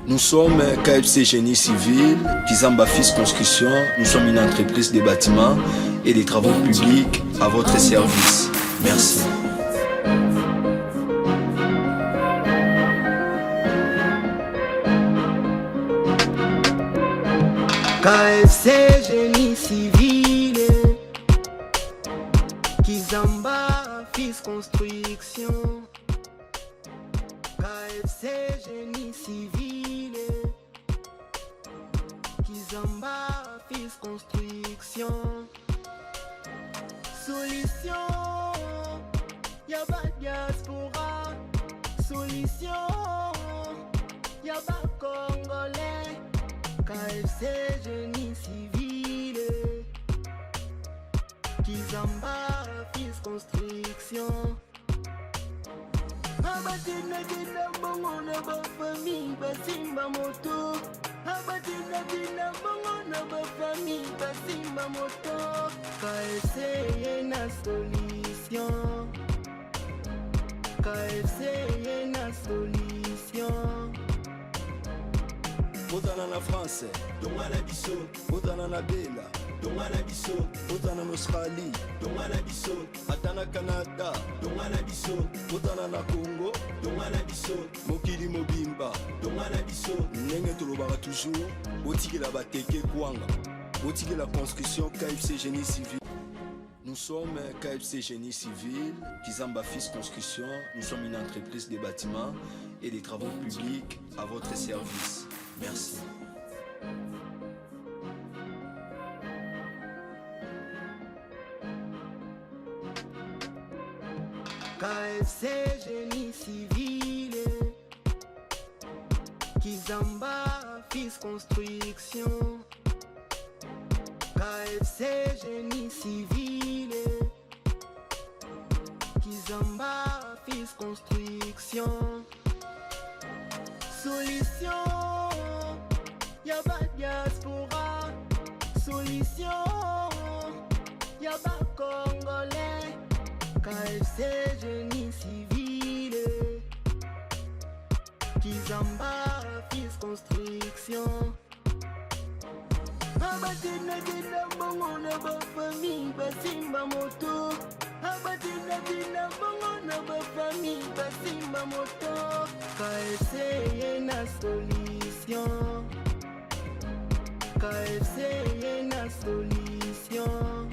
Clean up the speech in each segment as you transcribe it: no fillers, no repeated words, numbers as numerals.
Nous sommes KFC Génie Civil, Kizamba Fils Construction. Nous sommes une entreprise de bâtiments et des travaux publics à votre service. Merci. KFC Génie Civil, Kizamba Fils Construction. KFC Génie Civil, Kizamba Fils Construction. Solution, y'a pas diaspora. Solution, y'a pas congolais. KFC Génie Civil, Kizamba Fils Construction. Abatina dina bongo na ba famille basimba moto. Abatina dina bongo na ba famille basimba moto. KFC yena solution. KFC yena solution. Botana na France, donga na biso. Botana na Bela, donga na biso. Botana na Australie, donga na biso. Atana Canada, donga na biso. Botana na Congo, donga na biso. Mokili mobimba, donga na biso. Ndenge tolobaka toujours, botikela bateke kwanga. Botikela construction KFC Génie Civil. Nous sommes KFC Génie Civil, Kizamba Fils Construction. Nous sommes une entreprise de bâtiments et des travaux publics à votre service. Merci. KFC Génie Civil, Kizamba Fils Construction. KFC Génie Civil, Kizamba Fils Construction. Solution, y'a pas diaspora. Solution, y'a pas congolais. KFC Génie Civil, Kizamba Fils Construction. Abatina dina bongo na ba famille basimba moto. Abatina dina bongo na ba famille basimba moto. KFC yena solution. KFC yena solution.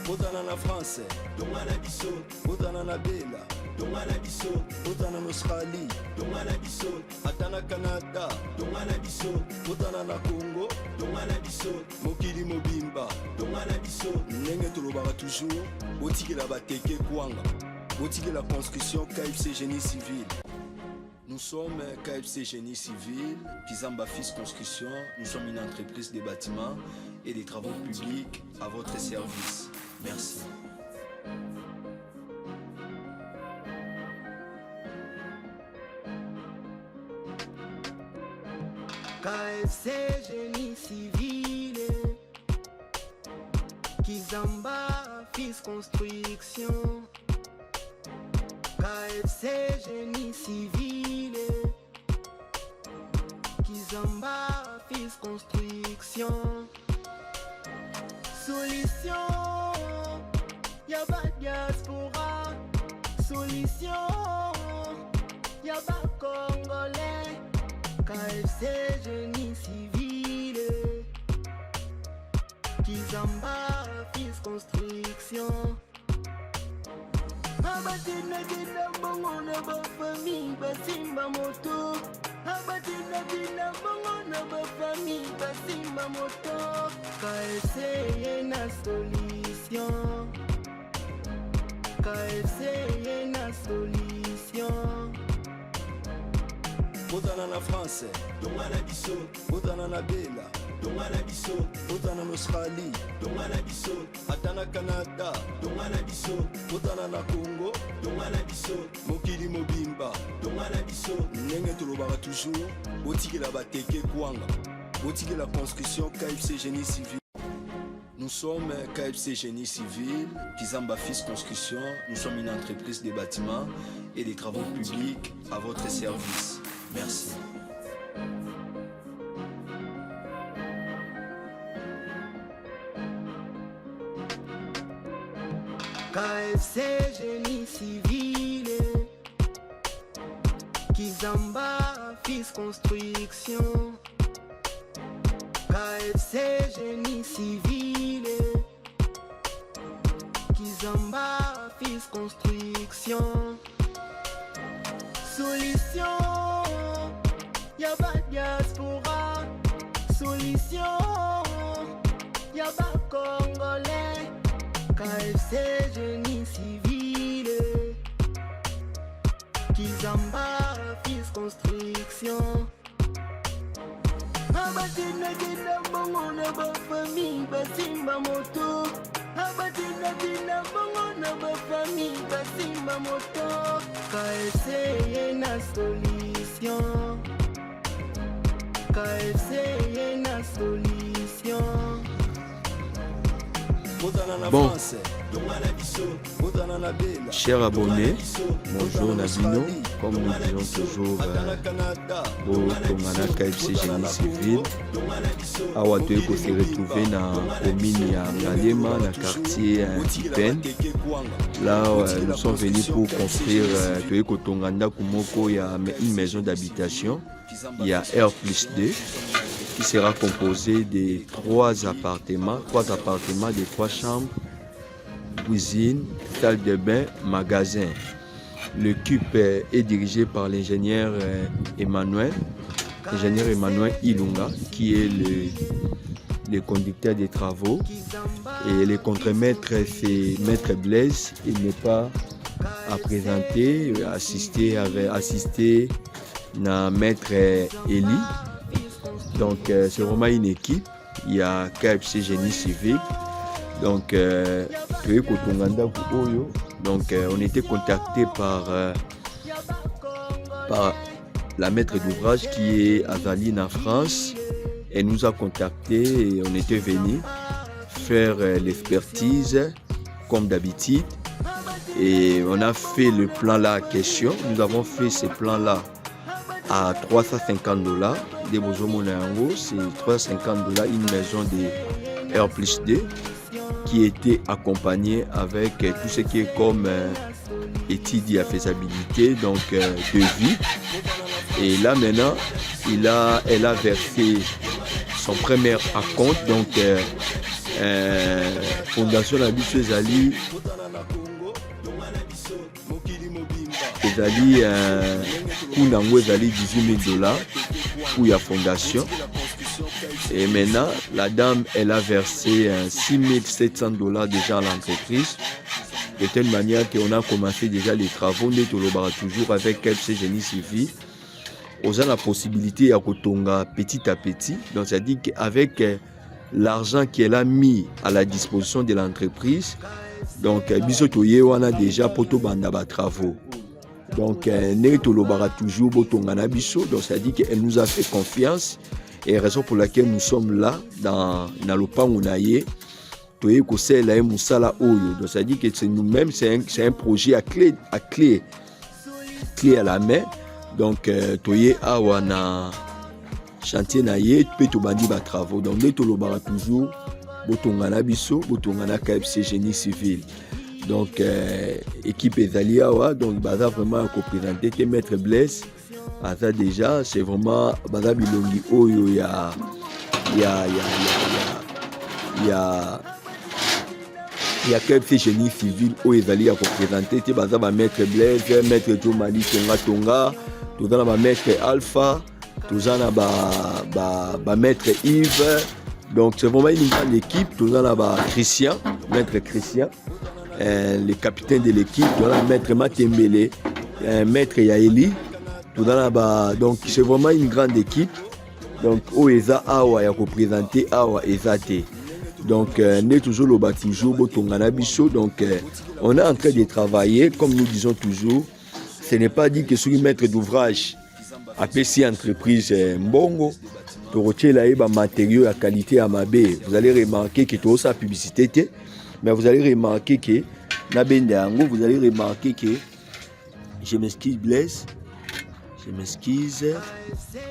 Botana na France, donga na biso. Botana na Bela, donga na biso. Botana na Australie, donga na biso. Atana Canada, donga na biso. Botana na Congo, donga na biso. Mokili mobimba, donga na biso. Ndenge tolobaka toujours, botikela bateke kwanga. Botikela construction KFC Génie Civil. Nous sommes KFC Génie Civil, Kizamba Fils Construction. Nous sommes une entreprise de bâtiments et des travaux publics à votre service. Merci. KFC Génie Civil, Kizamba Fils Construction. KFC Génie Civil, Kizamba Fils Construction. Solution, y'a pas diaspora. Solution, y'a pas congolais. KFC Génie Civil, Kizamba Fils Construction. Abatina dina bongo na ba famille basimba moto. Abatina dina bongo na ba famille basimba moto. KFC yena solution. KFC yena solution. Botana na France, donga na biso. Botana na Bela, donga na biso. Botana na Australie, donga na biso. Atana Canada, donga na biso. Botana na Congo, donga na biso. Mokili mobimba, donga na biso. Ndenge tolobaka toujours, botikela bateke kwanga. Botikela construction KFC Génie Civil. Nous sommes KFC Génie Civil, Kizamba Fils Construction. Nous sommes une entreprise de bâtiments et des travaux publics à votre service. Merci. KFC génie civil, Kizamba fils construction. KFC génie civil, Kizamba fils construction. Solution, y'a pas diaspora. Solution, y'a pas congolais. KFC génie civil, Kizamba fils construction. Abatina tina bongo na ba famille basimba moto. Abatina tina bongo na ba famille basimba moto. KFC y'a na solution. KFC y'a na solution. Bon, chers abonnés, bonjour Nabino, comme nous disons toujours au Tongana KFC Génie Civil. Awa Toeko s'est retrouvé dans la commune de Ngalema, dans le quartier Tipen. Là, nous sommes venus pour construire Toeko Tonganda Kumoko, il y a une maison d'habitation, il y a R+2. Qui sera composé de 3 appartements de 3 chambres, cuisine, salle de bain, magasin. Le CUP est dirigé par l'ingénieur Emmanuel Ilunga, qui est le conducteur des travaux. Et le contremaître, c'est Maître Blaise. Il n'est pas à présenter, assisté à Maître Eli. Donc c'est vraiment une équipe. Il y a KFC Génie Civil. Donc on était contacté par la maître d'ouvrage qui est à Valine en France. Elle nous a contacté et on était venu faire l'expertise comme d'habitude. Et on a fait le plan là en question. Nous avons fait ce plan là à $350. Des c'est $350 une maison de R+2 qui était accompagnée avec tout ce qui est comme étude à faisabilité, donc devis. Et là maintenant, elle a versé son premier acompte, donc Fondation Nabiso Ezali Kundango Ezali $18,000 pour la fondation. Et maintenant, la dame, elle a versé $6,700 déjà à l'entreprise. De telle manière qu'on a commencé déjà les travaux. Nous sommes toujours avec KFC Génie Civil. On a la possibilité à Kotonga petit à petit. Donc, ça dit qu'avec l'argent qu'elle a mis à la disposition de l'entreprise, donc, Bisotoye, on a déjà poto bandaba travaux. Donc, nous toujours Botonga Biso. Donc, ça dit qu'elle nous a fait confiance. Et raison pour laquelle nous sommes là, dans le pan où on a eu, donc, ça dit que c'est nous-mêmes, c'est un projet à clé à la main. Donc, toye awana chantier na ye, peut to bandi ba travaux. Donc, nous toujours Botonga Biso, Botonga KFC Génie Civil. Donc, équipe Ezaliawa, donc, baza vraiment à représenter Maître Blaise. Baza déjà, c'est vraiment baza bilongi oyo ya KFC Génie Civil oyo ezali à représenter baza ba Maître Blaise, Maître Jomali Tonga, tozana ba Maître Alpha, tozana ba Maître Yves. Donc, c'est vraiment une grande équipe. Tozana ba Christian, Maître Christian. Le capitaine de l'équipe, Maître Matembele, Maître Yaeli, donc c'est vraiment une grande équipe. Donc Oeza Awa ya représenté Awa Ezate. Donc n'est toujours le bâtiment Botongana Biso. Donc on est en train de travailler, comme nous disons toujours. Ce n'est pas dit que sur une maître d'ouvrage à PC entreprise Mbongo, tu retiens là matériaux à qualité à Mabé. Vous allez remarquer que tu as sa publicité. Mais vous allez remarquer que, vous allez remarquer que, je m'excuse Blaise, je m'excuse,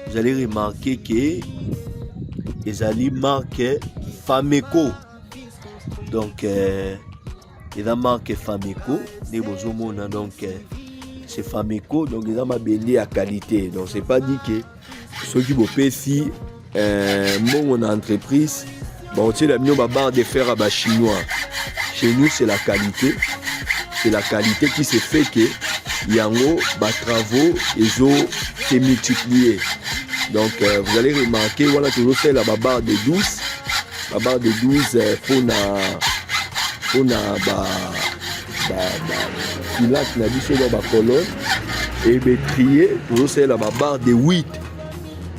vous allez remarquer que les alliés marquent Fameco. Donc, ils ont marqué Fameco. Donc, c'est Fameco. Donc, ils ont marqué à qualité. Donc, c'est pas dit que ceux qui vont payer si mon entreprise, bon, tu sais, la barre de fer à bas chinois. Chez nous, c'est la qualité. C'est la qualité qui se fait que yango, bas travaux, ils ont été multipliés. Donc, vous allez remarquer, voilà, toujours c'est la barre de 12. La barre de 12 pour pilate na biso dans la colonne et trier toujours c'est la barre de 8.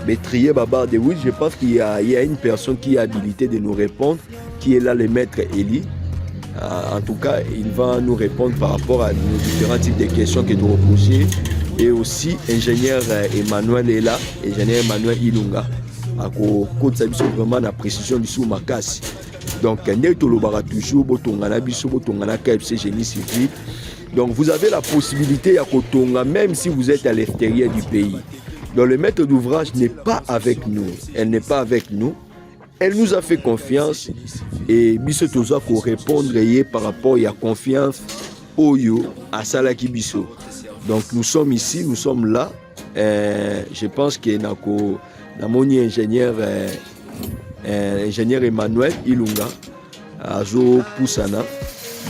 Mais trier la barre de 8, je pense qu'il y a une personne qui est habilitée de nous répondre, qui est là, le maître Eli. En tout cas, il va nous répondre par rapport à nos différents types de questions que nous reposons. Et aussi, ingénieur Emmanuel est là, ingénieur Emmanuel Ilunga. Vraiment la précision du sous makasi. Donc donc vous avez la possibilité à kotonga même si vous êtes à l'extérieur du pays. Donc le maître d'ouvrage n'est pas avec nous, elle n'est pas avec nous. Elle nous a fait confiance et biso toza ko répondre par rapport à confiance oyo à Salaki biso. Donc nous sommes ici, nous sommes là. Je pense que mon ingénieur Emmanuel Ilunga Azo Poussana.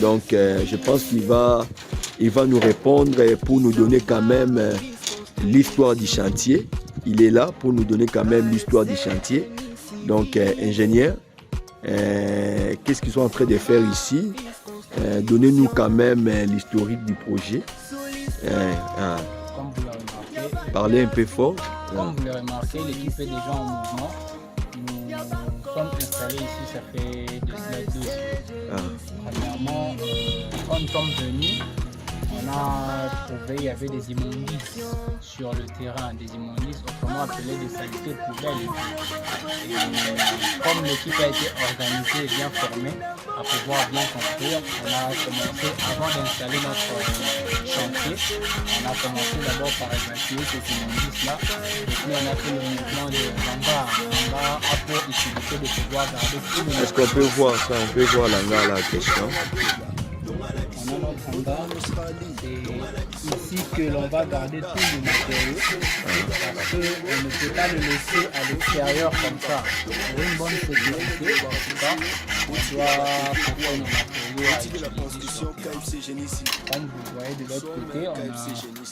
Donc je pense qu'il va nous répondre pour nous donner quand même l'histoire du chantier. Il est là pour nous donner quand même l'histoire du chantier. Donc ingénieur, qu'est-ce qu'ils sont en train de faire ici? Donnez-nous quand même l'historique du projet. Comme vous l'avez remarqué, parlez un peu fort. Comme vous l'avez remarqué, l'équipe est déjà en mouvement. Nous sommes installés ici, ça fait de 2 semaines. Premièrement, quand nous sommes venus, on a trouvé qu'il y avait des immondices sur le terrain, des immondices autrement appelés des saletés poubelles. Et comme l'équipe a été organisée et bien formée à pouvoir bien construire, on a commencé, avant d'installer notre chantier, on a commencé d'abord par évacuer ces immondices-là. Et puis on a fait le mouvement de l'anga. L'anga a pour utilité de pouvoir garder tout le. Est-ce qu'on peut voir ça? On peut voir l'anga la question. On a notre hangar, c'est ici que l'on va garder tout le matériau parce qu'on ne peut pas le laisser à l'extérieur comme ça. Pour une bonne sécurité, en tout cas, on doit pouvoir nos matériaux à utiliser. Comme vous voyez de l'autre côté, on a,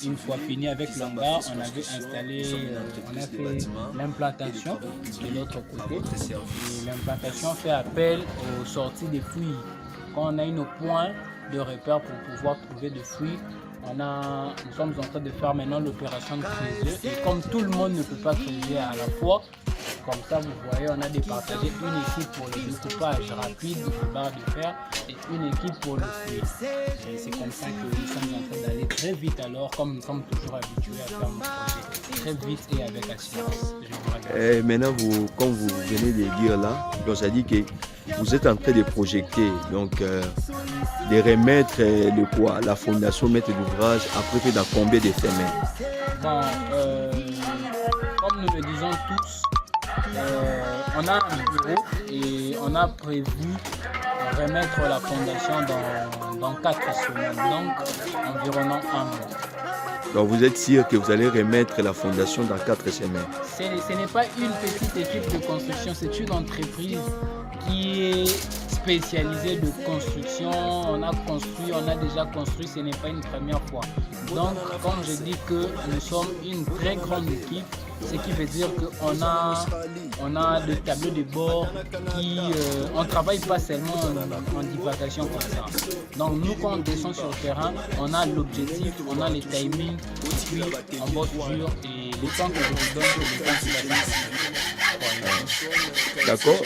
une fois fini avec l'hangar, on avait installé, on a fait l'implantation de l'autre côté. Et l'implantation fait appel aux sorties des fouilles. Quand on a une point de repère pour pouvoir trouver des fruits, nous sommes en train de faire maintenant l'opération de creuser. Et comme tout le monde ne peut pas creuser à la fois, comme ça vous voyez, on a départagé une équipe pour le découpage rapide de barres de fer et une équipe pour le fruit. Et c'est comme ça que nous sommes en train d'aller très vite alors, comme nous sommes toujours habitués à faire nos projets. Très vite et avec assurance. Et maintenant, comme vous venez de dire là, donc ça dit que vous êtes en train de projeter, donc de remettre la fondation maître d'ouvrage après dans combien de semaines? Bon, comme nous le disons tous, on a un bureau et on a prévu remettre la fondation dans 4 semaines, donc environ 1 mois. Donc vous êtes sûr que vous allez remettre la fondation dans 4 semaines? Ce n'est pas une petite équipe de construction, c'est une entreprise qui est spécialisée de construction. On a déjà construit, ce n'est pas une première fois. Donc, comme je dis que nous sommes une très grande équipe, ce qui veut dire qu'on a des tableaux de bord qui... on ne travaille pas seulement en divagation comme ça. Donc nous, quand on descend sur le terrain, on a l'objectif, on a les timings, puis en bordure et le temps que je vous donne, c'est le temps qui va passer. D'accord.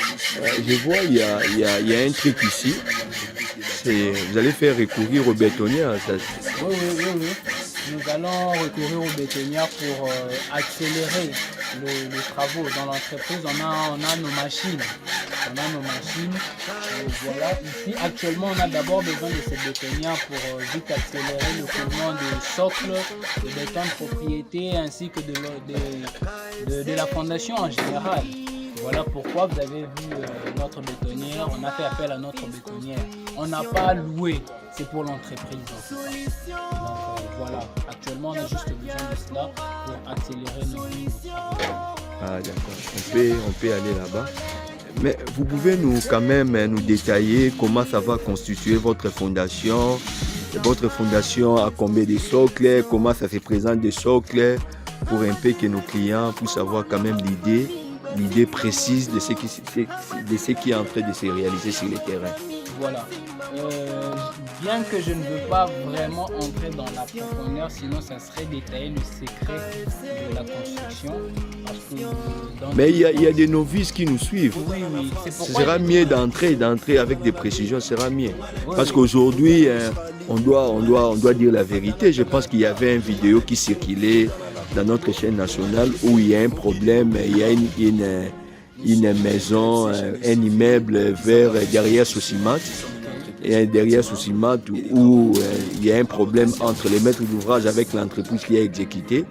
Je vois, il y a un truc ici. Vous allez faire recourir au bétonnier. Ça. Oui. nous allons recourir aux bétonnières pour accélérer les travaux. Dans l'entreprise, on a nos machines. Voilà, ici, actuellement, on a d'abord besoin de ces bétonnières pour vite accélérer le coulement des socles, de béton de propriété, ainsi que de la fondation en général. Voilà pourquoi vous avez vu notre bétonnière, on a fait appel à notre bétonnière. On n'a pas loué, c'est pour l'entreprise. Donc voilà, actuellement on a juste besoin de cela pour accélérer nos vies. Ah d'accord, on peut aller là-bas. Mais vous pouvez quand même nous détailler comment ça va constituer votre fondation. Votre fondation a combien de socles, comment ça se présente des socles, pour un peu que nos clients puissent avoir quand même l'idée précise de ce qui est en train de se réaliser sur le terrain. Voilà. Bien que je ne veux pas vraiment entrer dans la profondeur, sinon ça serait détailler le secret de la construction. Parce que mais il y a des novices qui nous suivent. Oui. Ce sera mieux d'entrer avec des précisions, ce sera mieux. Parce qu'aujourd'hui, on doit dire la vérité. Je pense qu'il y avait une vidéo qui circulait dans notre chaîne nationale où il y a un problème, il y a une maison, un immeuble derrière Sosimat, et derrière Sosimat où il y a un problème entre les maîtres d'ouvrage avec l'entreprise qui a exécuté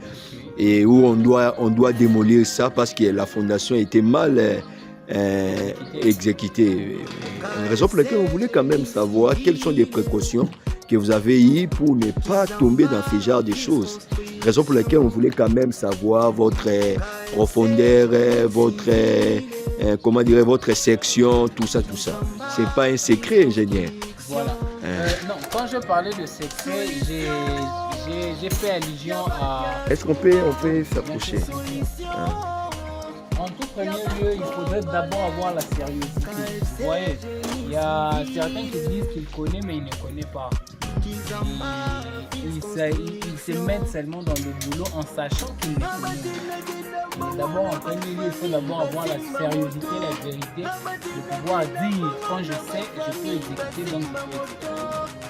et où on doit démolir ça parce que la fondation était mal exécutée. Raison pour laquelle on voulait quand même savoir quelles sont les précautions que vous avez eues pour ne pas tomber dans ce genre de choses. Raison pour laquelle on voulait quand même savoir votre profondeur, votre section, tout ça. C'est pas un secret, ingénieur. Voilà. Non, quand je parlais de secret, j'ai fait allusion à... Est-ce qu'on peut s'approcher? En tout premier lieu, il faudrait d'abord avoir la sérieuxité. Vous voyez, il y a certains qui disent qu'ils connaissent, mais ils ne connaissent pas. Ils se mettent seulement dans le boulot en sachant qu'ils ne connaissent. D'abord, en premier lieu, il faut d'abord avoir la sérieuxité, la vérité, de pouvoir dire quand je sais, je peux exécuter, donc je peux exécuter.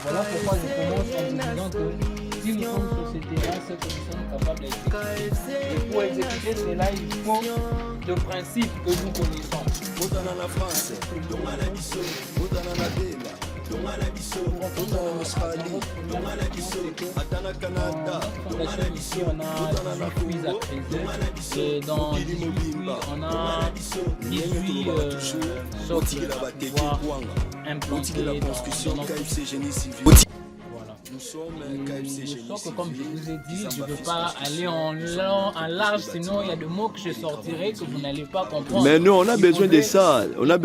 Voilà pourquoi je commence en vous disant que si nous sommes sur ce terrain, c'est que nous sommes capables d'exécuter. Et pour exécuter cela, il faut de principes que nous connaissons. Ici on a 18 puits à creuser et dans 18 puits on a 18 socles à pouvoir implanter dans notre pays. Le socle, comme je vous ai dit, je ne veux pas aller en large, sinon il y a des mots que je sortirai que vous n'allez pas comprendre. Mais nous, on a besoin de ça. On a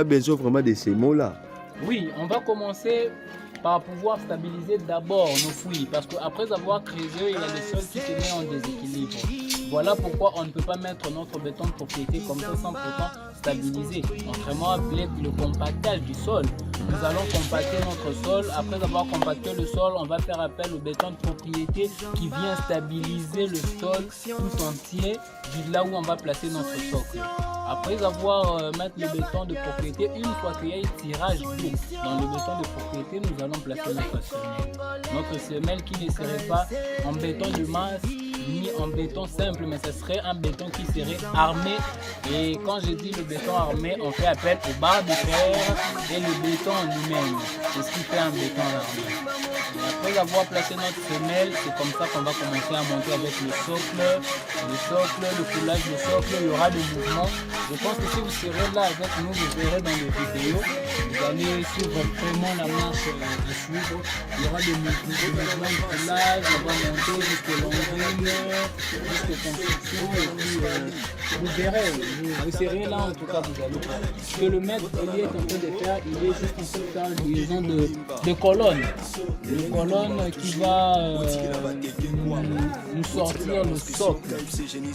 besoin vraiment de ces mots-là. Oui, on va commencer par pouvoir stabiliser d'abord nos fouilles, parce qu'après avoir creusé, il y a des sols qui se mettent en déséquilibre. Voilà pourquoi on ne peut pas mettre notre béton de propriété comme ça sans pourtant stabiliser. Contrairement à le compactage du sol, nous allons compacter notre sol. Après avoir compacté le sol, on va faire appel au béton de propriété qui vient stabiliser le sol tout entier de là où on va placer notre socle. Après avoir mis le béton de propriété, une fois qu'il y a un tirage d'eau dans le béton de propriété, nous allons placer notre semelle. Notre semelle qui ne serait pas en béton de masse ni en béton simple, mais ce serait un béton qui serait armé. Et quand je dis le béton armé, on fait appel aux barres de fer et le béton en lui-même. C'est ce qui fait un béton armé. Après avoir placé notre semelle, c'est comme ça qu'on va commencer à monter avec le socle, le coulage du socle, il y aura des mouvements. Je pense que si vous serez là avec nous, vous verrez dans les vidéos, vous allez suivre vraiment la marche à suivre. Il y aura des mouvements de coulage, on va monter jusqu'à l'ombrine, jusqu'à construction, et puis vous verrez, vous serez là en tout cas, vous allez voir. Ce que le maître Eli est en train de faire, il est juste en train de faire une liaison de colonnes. Une colonne qui va nous sortir le socle.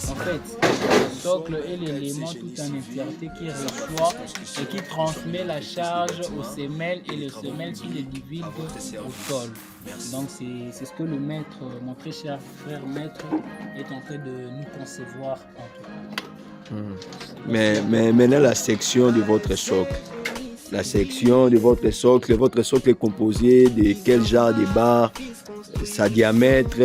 En fait, le socle est l'élément tout en entièreté qui reçoit et qui transmet la charge aux semelles et les semelles qui les divisent au sol. Donc c'est ce que le maître, mon très cher frère maître, est en train de nous concevoir en tout cas. Mais maintenant la section de votre socle. la section de votre socle. Votre socle est composé de quel genre de barres, sa diamètre,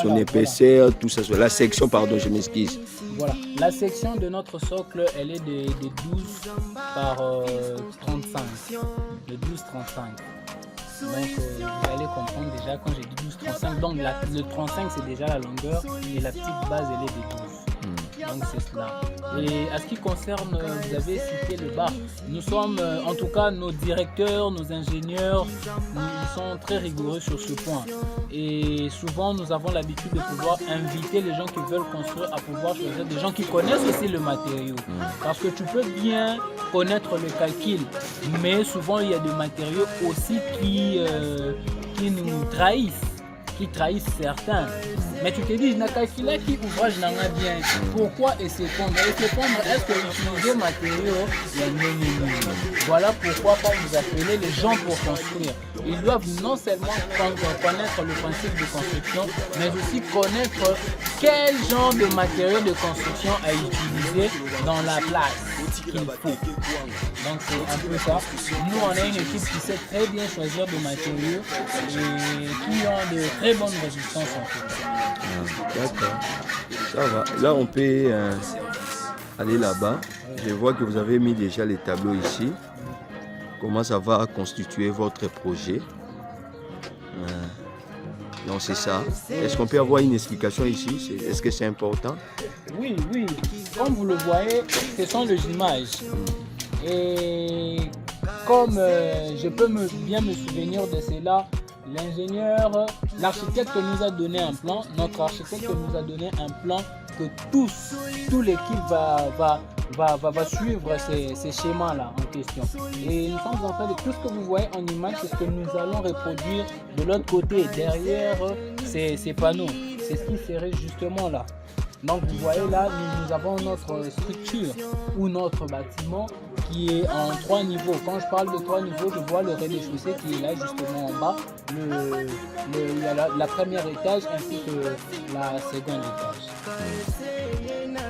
son épaisseur, tout ça. La section, pardon, je m'excuse. Voilà, la section de notre socle, elle est de 12 par 35. De 12-35. Donc vous allez comprendre déjà quand j'ai dit 12-35. Donc le 35 c'est déjà la longueur et la petite base elle est de 12. Donc c'est cela. Et à ce qui concerne, vous avez cité le bar. Nous sommes, en tout cas nos directeurs, nos ingénieurs, ils sont très rigoureux sur ce point. Et souvent nous avons l'habitude de pouvoir inviter les gens qui veulent construire à pouvoir choisir des gens qui connaissent aussi le matériau. Parce que tu peux bien connaître le calcul, mais souvent il y a des matériaux aussi qui nous trahissent certains. Mais tu te dis, je n'ai qu'à filer qui ouvrage n'en a bien. Pourquoi essayer de prendre? Est-ce que utiliser matériaux? Voilà pourquoi quand vous appelez les gens pour construire, ils doivent non seulement connaître le principe de construction, mais aussi connaître quel genre de matériaux de construction à utiliser dans la place qu'il faut. Donc c'est un peu ça. Nous on a une équipe qui sait très bien choisir des matériaux et qui ont de très bonnes résistances en fait. D'accord, ça va. Là on peut aller là-bas. Je vois que vous avez mis déjà les tableaux ici. Comment ça va constituer votre projet? Donc c'est ça. Est-ce qu'on peut avoir une explication ici? Est-ce que c'est important? Oui. Comme vous le voyez, ce sont les images. Et comme je peux bien me souvenir de cela, l'architecte nous a donné un plan. Notre architecte nous a donné un plan que tout l'équipe va suivre ces schémas-là en question. Et nous sommes en train de tout ce que vous voyez en image, c'est ce que nous allons reproduire de l'autre côté, derrière ces panneaux. C'est ce qui serait justement là. Donc vous voyez là, nous avons notre structure ou notre bâtiment qui est en 3 niveaux. Quand je parle de 3 niveaux, je vois le rez-de-chaussée qui est là justement en bas, la première étage ainsi que la seconde étage.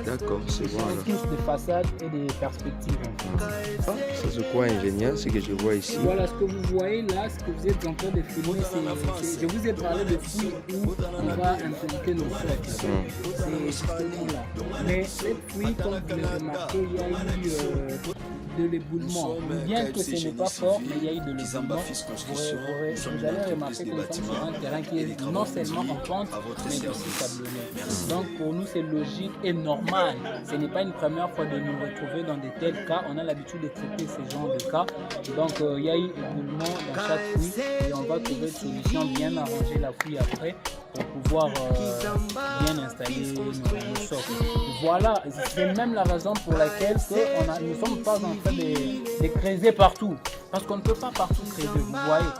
D'accord, c'est bon. Des façades et des perspectives. Ça c'est quoi ingénieur, ce que je vois ici? Voilà, ce que vous voyez là, ce que vous êtes en train de filmer, je vous ai parlé de fouilles où on va implanter nos socles. C'est justement là. Mais cette fouille, comme vous l'avez remarqué, il y a eu de l'éboulement. Bien que ce n'est pas fort, mais il y a eu de l'éboulement. Vous allez remarquer que nous sommes sur un terrain qui est non seulement en pente, mais aussi sablonneux. Donc pour nous, c'est logique et normal. Ce n'est pas une première fois de nous retrouver dans de tels cas. On a l'habitude de traiter ce genre de cas. Donc il y a eu éboulement dans chaque fouille et on va trouver une solution, bien arranger la fouille après pour pouvoir bien installer nos socles. Voilà, c'est même la raison pour laquelle nous ne sommes pas en train de creuser partout. Parce qu'on ne peut pas partout creuser, vous voyez.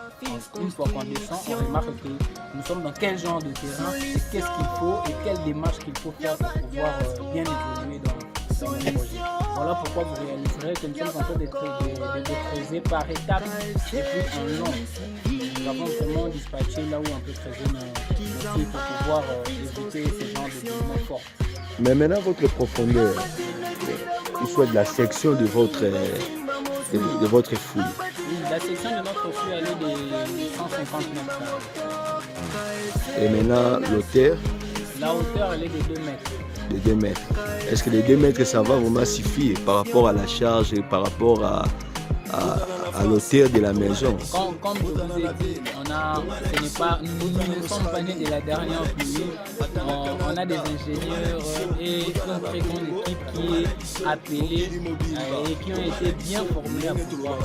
Une fois qu'on descend, on remarque que nous sommes dans quel genre de terrain et qu'est-ce qu'il faut et quelle démarche qu'il faut faire pour pouvoir bien évoluer dans le projet. Voilà pourquoi vous réaliserez que nous sommes en train de creuser par étapes et puis en long. Nous avons vraiment dispatché là où on peut creuser nos puits pour pouvoir éviter ce genre de mouvements forts. Mais maintenant, votre profondeur, il soit de la section de votre fouille. Oui, la section de notre fouille, elle est de 150 mètres. Et maintenant, l'hauteur? La hauteur, elle est de 2 mètres. De 2 mètres. Est-ce que les 2 mètres, ça va vraiment suffire par rapport à la charge et par rapport à l'hauteur de la maison? Comme je vous ai dit, nous ne sommes pas nés de la dernière pluie. On a des ingénieurs et une très grande équipe qui est appelée et qui ont été bien formés à pouvoir.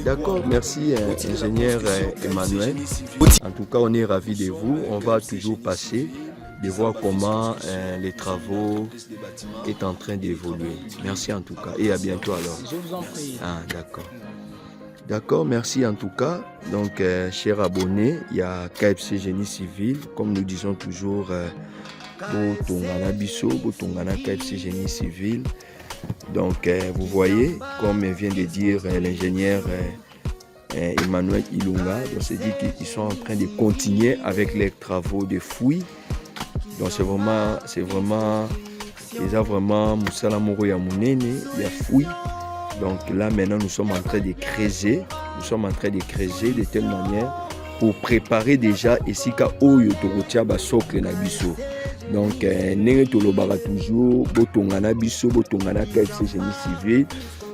D'accord, merci ingénieur Emmanuel. En tout cas, on est ravis de vous. On va toujours passer de voir comment les travaux est en train d'évoluer. Merci en tout cas et à bientôt alors. Je vous en prie. Ah, d'accord. D'accord, merci en tout cas. Donc, chers abonnés, il y a KFC Génie Civil, comme nous disons toujours, Botongana Bisso, Botongana KFC Génie Civil. Donc, vous voyez, comme vient de dire l'ingénieur Emmanuel Ilunga, donc c'est dit qu'ils sont en train de continuer avec les travaux de fouilles. Donc, c'est vraiment, il y a vraiment Moussala Moro Yamounene, il y a fouille. Donc là maintenant nous sommes en train de creuser, de telle manière pour préparer déjà esika oyo tokotia ba socle na biso. Donc ndenge tolobaka toujours botongana biso botongana KFC Génie Civil.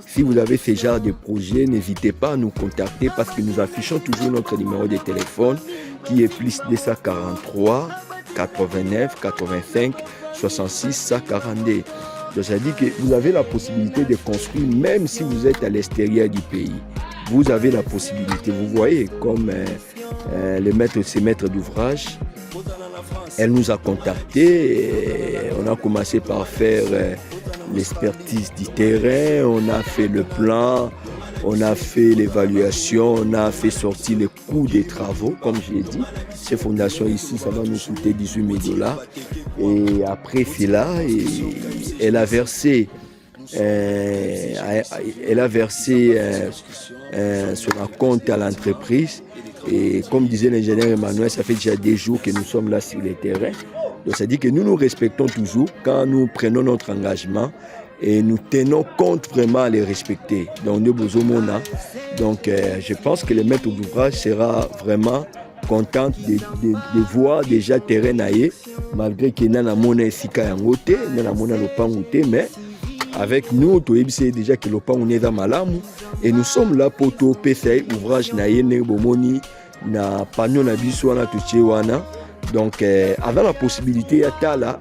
Si vous avez ce genre de projet, n'hésitez pas à nous contacter parce que nous affichons toujours notre numéro de téléphone qui est plus 243 89 85 66 142. Donc ça dit que vous avez la possibilité de construire même si vous êtes à l'extérieur du pays. Vous avez la possibilité, vous voyez, comme ces maîtres d'ouvrage, elle nous a contactés, on a commencé par faire l'expertise du terrain, on a fait le plan, on a fait l'évaluation, on a fait sortir le coût des travaux, comme j'ai dit. Ces fondations ici, ça va nous coûter $18 000. Et après cela, elle a versé sur un compte à l'entreprise. Et comme disait l'ingénieur Emmanuel, ça fait déjà des jours que nous sommes là sur le terrain. Donc ça dit que nous nous respectons toujours quand nous prenons notre engagement et nous tenons compte vraiment à les respecter. Donc nous Donc je pense que le maître d'ouvrage sera vraiment content de voir déjà terrain naïe, malgré qu'il y a mona esika yangote, na mona lopangote, mais avec nous, c'est déjà que lopango est dans malamu et nous sommes là pour tout PCI ouvrage naïe ne bomoni na panneau na biso na tuchewana. Donc avant la possibilité atala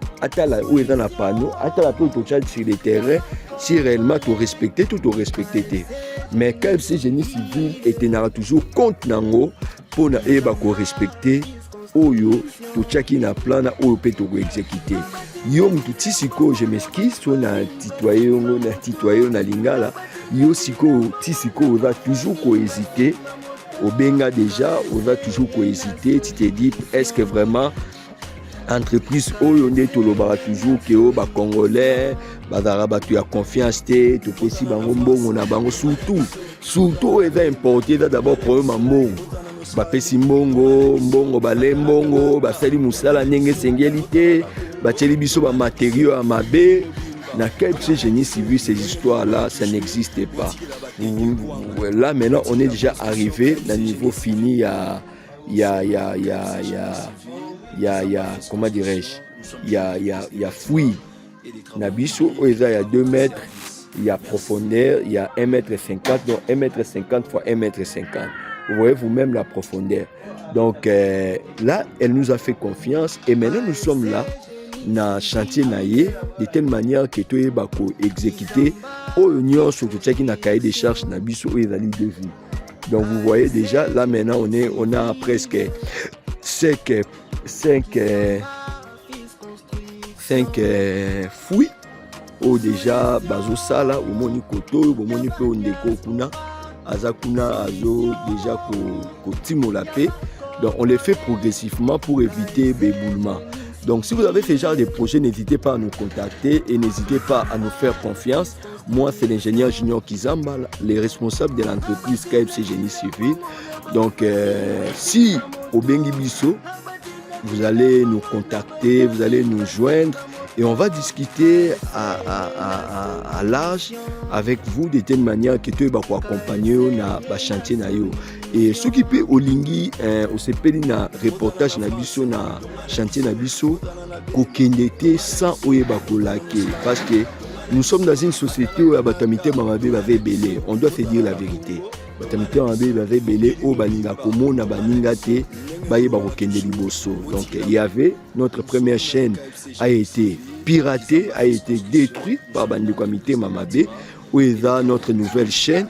où est dans la panneau, atala pour tout sur le terrain, si réellement tout respecter, tout respecter. Mais KFC Génie Civil était toujours compte nango pour na eba ko respecter oyo tout chaki na plan na oyo pe to exécuter. Yo mutu tisiko je m'excuse so na titoyer na lingala yo siko tisiko va toujours ko hésiter. Au Benga déjà, on va toujours hésiter. Tu te dis, est-ce que vraiment entreprise Oyonde Tolobara toujours que au Congolais, Badaraba tu as confiance, tu peux si bango on a bango surtout il va importer d'abord problème à mbongo. Bapesi mbongo bale mbongo, basali musala ndenge sengelité, bacheli biso ba matériaux à mabe. Na KFC Génie Civil, ces histoires-là, ça n'existe pas. Là, maintenant, on est déjà arrivé à un niveau fini. Comment dirais-je? Il y a fouille. Nabiso, il y a 2 mètres, il y a profondeur, il y a 1,50 m, donc 1,50 m fois 1,50 m. Vous voyez vous-même la profondeur. Donc là, elle nous a fait confiance et maintenant nous sommes là. Na chantier naïe de telle manière que tu vas exécuter au union sur tout ça qui n'a cahier des charges na biso et de vie. Donc vous voyez déjà là maintenant on a presque 5 fouilles au déjà bazo sala au moni koto au moni pe ondeko kuna azakuna azo déjà ko timola pe. Donc on les fait progressivement pour éviter béboulement. Donc si vous avez ce genre de projet, n'hésitez pas à nous contacter et n'hésitez pas à nous faire confiance. Moi, c'est l'ingénieur Junior Kizamba, le responsable de l'entreprise KFC Génie Civil. Donc si au Bengi Bisso, vous allez nous contacter, vous allez nous joindre et on va discuter à large avec vous de telle manière que tu vas accompagner dans le chantier. Et ce qui peut au Lingi, au CPD na reportage na biso na chantier na biso, kokendete sans oyeba kolake parce que nous sommes dans une société où abatamité mamabe bave belé. On doit se dire la vérité. Batamité mamabe bave belé o baninga komo na baninga te bayeba kokende liboso. Donc il y avait notre première chaîne a été piratée, a été détruite par bandi komité mamabe. Où est notre nouvelle chaîne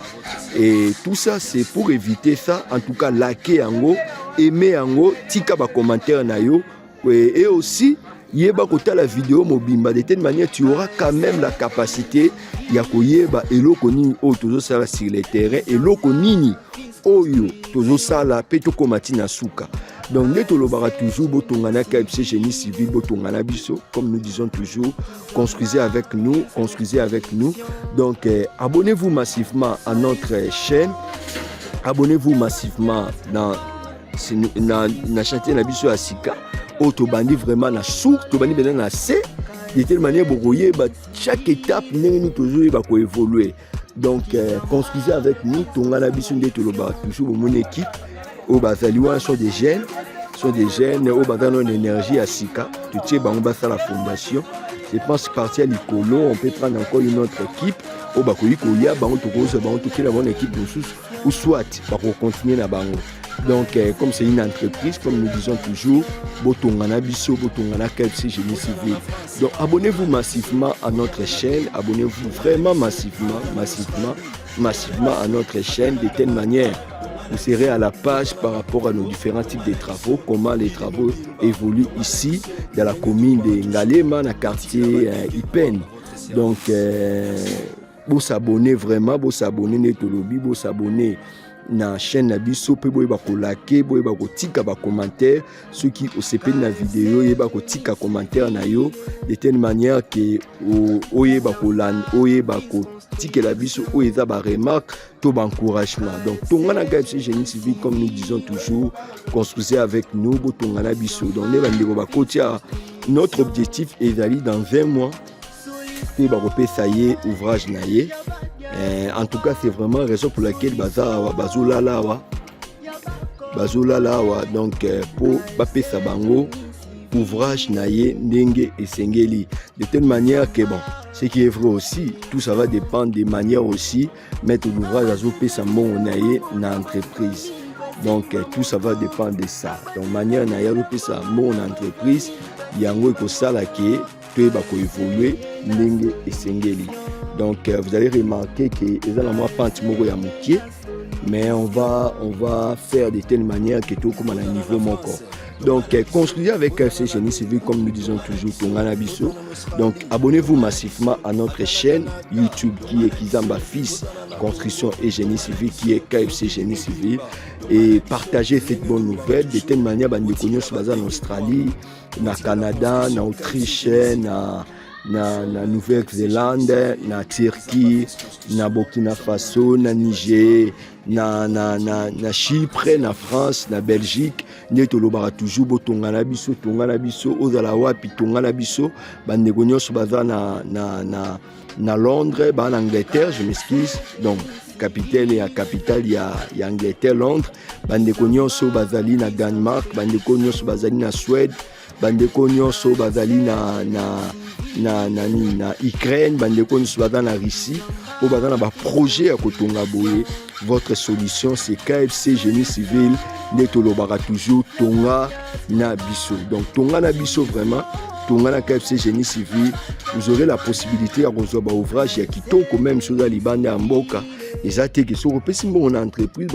et tout ça c'est pour éviter ça. En tout cas liker yango, aimer yango, tika ba commentaire na yo et aussi yeba kota la vidéo mobimba de telle manière tu auras quand même la capacité ya koyeba eloko nini o tozo sala sur le terrain eloko nini oyo tozo sala pe to komati na suka. Donc, nous tolobara toujours, botongana KFC Génie Civil, botongana biso, comme nous disons toujours, construisez avec nous. Donc, abonnez-vous massivement à notre chaîne, abonnez-vous massivement dans chantier na biso Asika, autobandi vraiment na souk, autobandi bien na C, de telle manière, chaque étape, nous toujours va évoluer. Donc construisez avec nous tonga na biso nde toloba toujours mon équipe au bazaliwa sont des jeunes au bazalo une énergie à sika tout bango basa la fondation. Je pense partir à l'Icolo, on peut prendre encore une autre équipe au bakoyi koya bango tokoza bango toki la bonne équipe ou soit pour continuer na bango. Donc comme c'est une entreprise, comme nous disons toujours, botongana biso botongana KFC Génie Civil. Donc abonnez-vous massivement à notre chaîne, abonnez-vous vraiment massivement à notre chaîne de telle manière vous serez à la page par rapport à nos différents types de travaux, comment les travaux évoluent ici dans la commune de Ngalema, dans le quartier Ipen. Donc vous s'abonnez vraiment, vous s'abonnez Netolobi, vous s'abonnez na chaîne na biso pe boyeba ko like boyeba ko tika ba commentaire ceux qui au CP na vidéo yeba ko tika commentaire na yo de telle manière que oyeba ko lan oyeba ko tika la biso o eza ba remarque to ba encouragement. Donc tonga na KFC Génie Civil comme nous disons toujours, construisez avec nous bo tonga na biso. Donc ne bandeko ba kotia notre objectif est d'aller dans 20 mois pe ba ko pesa ye ouvrage na ye. En tout cas, c'est vraiment la raison pour laquelle Bazola Lawa, donc pour Bapé Sabango, ouvrage Naye, Ndenge et Sengeli. De telle manière que, bon, ce qui est vrai aussi, tout ça va dépendre des manières aussi, mettre l'ouvrage à Zopé Samon Naye dans l'entreprise. Donc tout ça va dépendre de ça. Donc, manière Naye Zopé Samon dans l'entreprise, il y a un peu de ça là qui est, tout va évoluer, Ndenge et Sengeli. Donc vous allez remarquer que les gens pas mais on va faire de telle manière que tout comme à un niveau mon corps. Donc construisez avec KFC Génie Civil comme nous disons toujours Tongana Biso. Donc abonnez-vous massivement à notre chaîne YouTube qui est Kizamba Fils Construction et Génie Civil qui est KFC Génie Civil et partagez cette bonne nouvelle de telle manière bande connus en Australie, na Canada, na Autriche, na Nouvelle-Zélande, na Turquie, na Burkina Faso, na Niger, na Chypre, na France, na Belgique. Nous tolobara toujours tongana biso ozala wapi tongana biso bande gonyoso baza na Londres, en Angleterre, je m'excuse. Donc capitale ya Angleterre, Londres, bande gonyoso bazali na Danemark, bande gonyoso bazali na Suède, bande gonyoso bazali na Ukraine, bandeko nyonso baza na Russie, o baza na ba projet ya kotonga boye. Votre solution c'est KFC Génie Civil, nde tolobaka toujours tonga na biso. Donc tonga na biso vraiment, tonga na KFC Génie Civil, vous aurez la possibilité à rejoindre ba ouvrage ya kitoko même sur la libanda ya mboka. Exacté que sur le mon entreprise,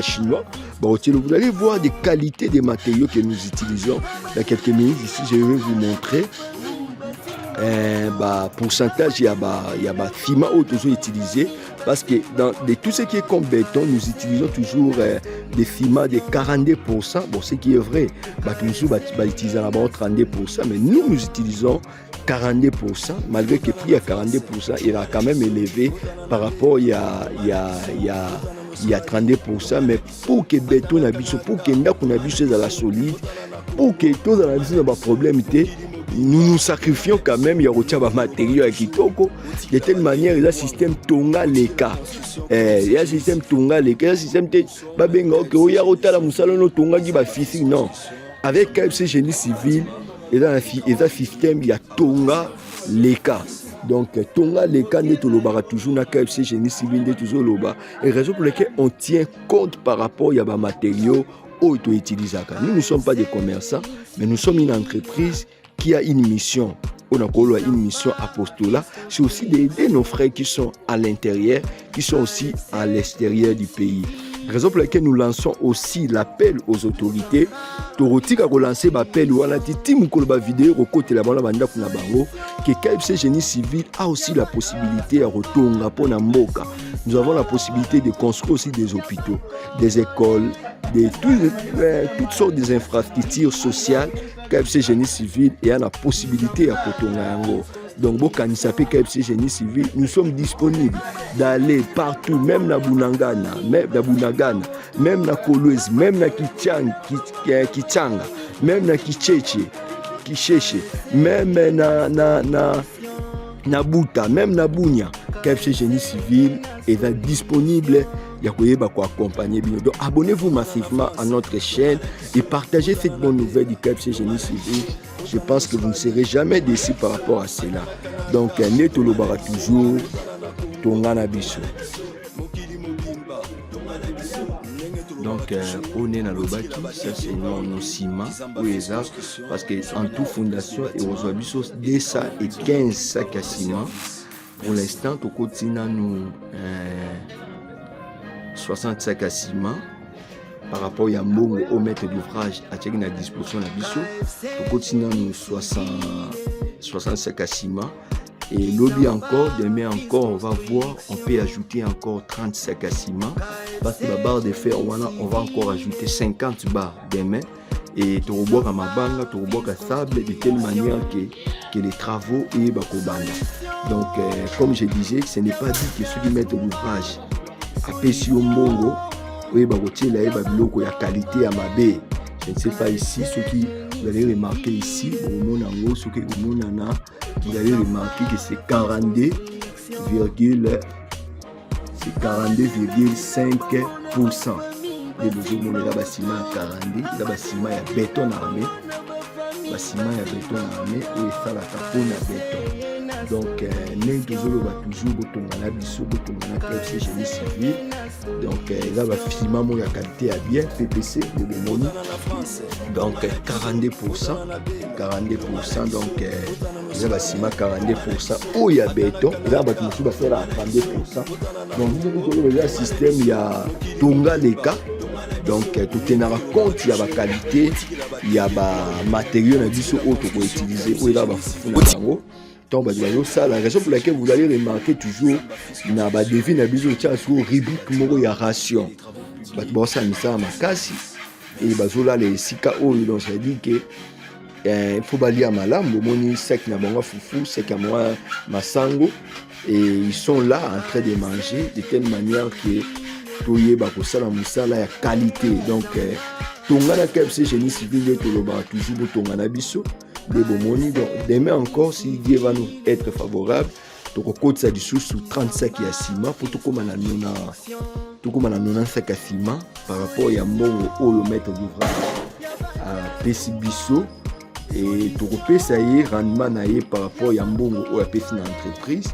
chinois, vous allez voir des qualités des matériaux que nous utilisons. Dans quelques minutes ici, je vais vous montrer. Pourcentage il y a ciment toujours utilisé parce que dans tout ce qui est comme béton nous utilisons toujours des ciments de 42%. Bon, ce qui est vrai, toujours utiliser d'abord 32%, mais nous utilisons 42%, malgré que le prix à 42% il a quand même élevé par rapport il y a 32%, mais pour que béton n'abuse, pour que nous abuse à la solide, pour que tout dans la vie n'a pas problème, nous nous sacrifions quand même, il y a des matériaux à Kitoko. De telle manière, il y a un système Tonga Leka. Il y a un système Tonga Leka. Il y a un système Babenga. Il y a un Tonga qui va faire. Non. Avec KFC Génie Civil, il y a un système, il y a Tonga Leka. Donc, Tonga Leka n'est toujours dans KFC Génie Civil, n'est toujours là. Et raison pour laquelle on tient compte par rapport à des matériaux utilisés. Nous ne sommes pas des commerçants, mais nous sommes une entreprise qui a une mission. On a une mission apostolat, c'est aussi d'aider nos frères qui sont à l'intérieur, qui sont aussi à l'extérieur du pays. Raison pour laquelle nous lançons aussi l'appel aux autorités. Toroti a relancé l'appel ou la team kolba vidéo au côté la banda banda kuna bango que KFC Génie Civil a aussi la possibilité à retourner pour Namboka. Nous avons la possibilité de construire aussi des hôpitaux, des écoles, toutes sortes d'infrastructures sociales. KFC Génie Civil et a la possibilité à retourner. Donc, KFC Génie Civil, nous sommes disponibles d'aller partout, même na Bunagana, même na Kolwezi, même na Kichanga, même na Kicheche, même na Buta, même na Bunya. KFC Génie Civil est disponible. Il y a quoi accompagner. Donc abonnez-vous massivement à notre chaîne et partagez cette bonne nouvelle du KFC Génie Civil. Je pense que vous ne serez jamais déçus par rapport à cela. Donc Neto Lobara toujours Tongana Biso. Donc on est dans le baki, ça c'est nos ciment parce que en tout fondation et aux abisos 215 sacs à ciment. Pour l'instant, au quotidien nous 60 sacs à ciment par rapport à Mbongo au maître d'ouvrage à checker à disposition de biso. Au quotidien nous 60 sacs à ciment. Et lobby encore, demain encore, on va voir, on peut ajouter encore 30 sacs à ciment. Parce que la barre de fer, on va encore ajouter 50 barres demain. Et tu revois à ma banga, tu revois à sable de telle manière que les travaux et bakobanda. Donc, comme je disais, ce n'est pas dit que ceux qui mettent l'ouvrage à Pessi Mbongo, oui, il y a qualité à ma baie. Je ne sais pas ici, ceux qui vous allez remarquer ici, vous allez remarquer que c'est 42,5%. Les besoins de la bâtiment à 42, la bâtiment à béton armé, bâtiment à béton armé et ça la capone à béton. Donc, nous toujours la biso, KFC Génie Civil. Donc, là, le bâtiment de qualité à bien, PPC, de Bémoni. Donc, 42%. Donc, le bâtiment 42%. Où il y a béton, là, le bâtiment va faire à 32%. Donc, vous avez un système, il y a Tonga Leka. Donc, tout est en compte, il y a la qualité, il y a le matériel pour utiliser. Où il y a la raison pour laquelle vous allez remarquer toujours na ba devis na biso tia sur rubrique moko ya ration bat bossa misala makasi et bazola les sika oyo donc ça dit que il faut balia malamu moni sec na bango fufu sec à moi masango et ils sont là en train de manger de telle manière que toye ba kosala musala ya qualité donc tongana KFC Génie Civil to loba toujours tongana biso. Demain encore, si Dieu va nous être favorable, tu recotes ça dessous sous 35 à ciment pour tout comme on a 95 à ciment par rapport à mon au maître d'ouvrage à Pessibiso et tu repères ça y est rendement par rapport à Mbongo au Pessi entreprise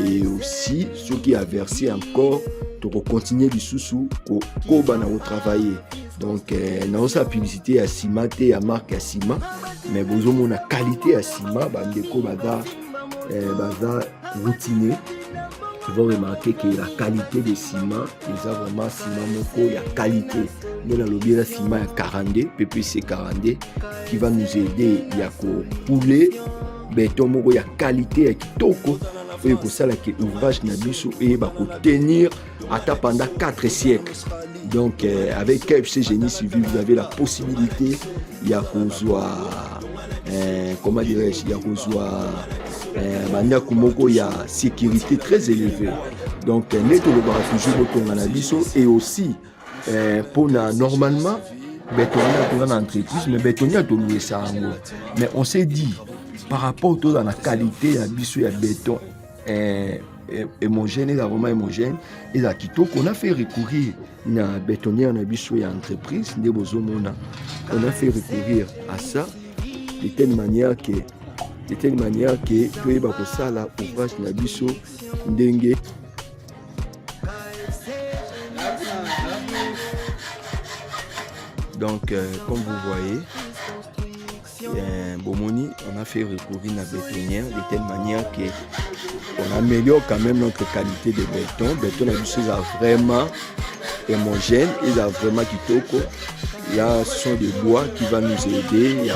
et aussi ceux qui a versé encore tu continuer dessous sous au travailler. Donc, dans sa publicité à ciment, à marque à ciment, mais vous avez une qualité à ciment, bandeko baza routinier. Vous allez remarquer que la qualité de ciment, ils ont vraiment ciment moko, il y a qualité. Nous avons le ciment à 42, PPC 42, qui va nous aider à couler béton moko, il y a qualité à kitoko. Il faut que ça l'ouvrage nabiso et va tenir pendant 4 siècles. Donc, avec KFC Génie Civil, vous avez la possibilité, il y a comment dirais-je, il y a sécurité très élevée. Donc, nous toujours et aussi, pour normalement, bétonnier dans l'entreprise, mais bétonnier a donné ça. Mais on s'est dit, par rapport à la qualité de biso et béton, homogène, vraiment homogène, et là, qu'on a fait recourir à bétonnier en biso et entreprise, on a fait recourir à ça de telle manière que tu es ça là ouvrage na biso ndenge donc comme vous voyez Bomoni on a fait recourir à bétonnière de telle manière que on améliore quand même notre qualité de béton. Béton na biso est vraiment homogène, il a vraiment kitoko. Là, ce sont des bois qui vont nous aider. Il y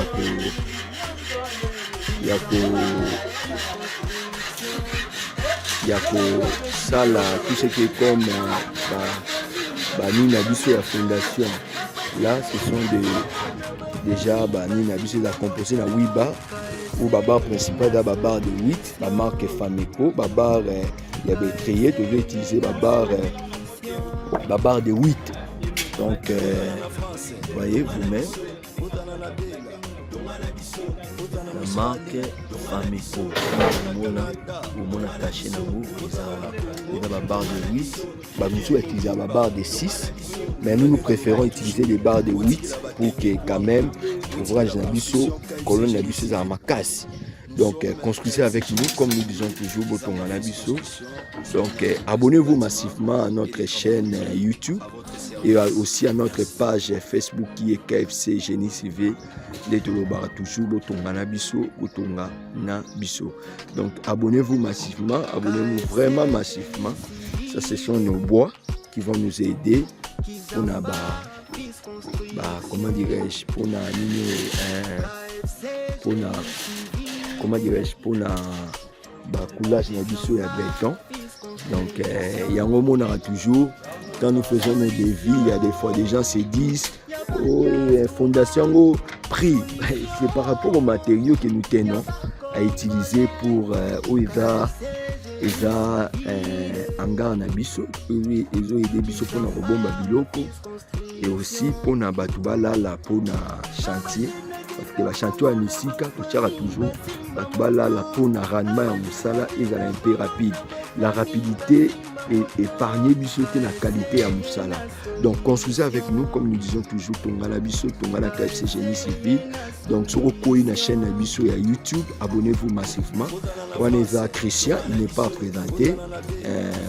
a ça là, tout ce qui est comme Nina Bisso la fondation. Là, ce sont déjà Nina Bisso la composée dans 8 barres. Ou barre principale dans la barre de 8, la marque Fameco, la barre il y a des créés, tu veux utiliser la barre de 8. Donc, voyez vous-même, la marque Fameco omona caché nango eza babarre de 8 bamosusu utiliser babarre de 6 mais nous préférons utiliser des barres de 8 pour que quand même ouvrage na biso colonne na biso ezala makasi. Donc construisez avec nous comme nous disons toujours botonga na biso. Donc abonnez-vous massivement à notre chaîne YouTube et aussi à notre page Facebook qui est KFC Génie Civil. Toujours botonga na biso, botonga na biso. Donc abonnez-vous massivement, abonnez-vous vraiment massivement. Ça ce sont nos bois qui vont nous aider pour na comment dirais-je pour na pour na coulage na biso ya béton. Donc yango monaka toujours quand nous faisons nos devis, il y a des fois des gens se disent oh, fondation prix c'est par rapport aux matériaux que nous tenons à utiliser pour hangar na biso ezo aider biso pour na kobomba biloko et aussi pour na batu balala pour na chantier parce que la chantier à misika totiaka toujours batu balala pour na rendement ya mosala ezala un peu rapide. La rapidité et épargner biso te la qualité à mosala. Donc construisez avec nous comme nous disons toujours tongala biso tongala KFC Génie Civil. Donc sur la chaîne na biso ya YouTube, abonnez-vous massivement. Waneza Christian, il n'est pas présenté.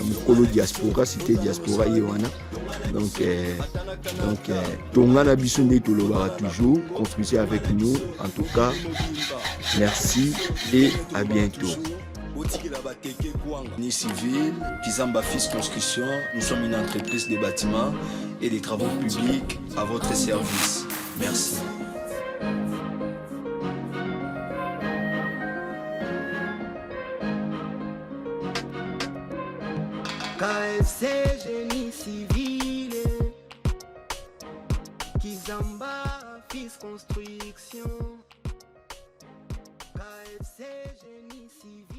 Mukolo diaspora, cité diaspora yewana. Donc tongala biso nde tolobara toujours. Construisez avec nous. En tout cas, merci et à bientôt. Génie Civil, Kizamba Fils Construction, nous sommes une entreprise de bâtiments et des travaux publics à votre service. Merci. KFC Génie Civil, Kizamba Fils Construction, KFC Génie Civil.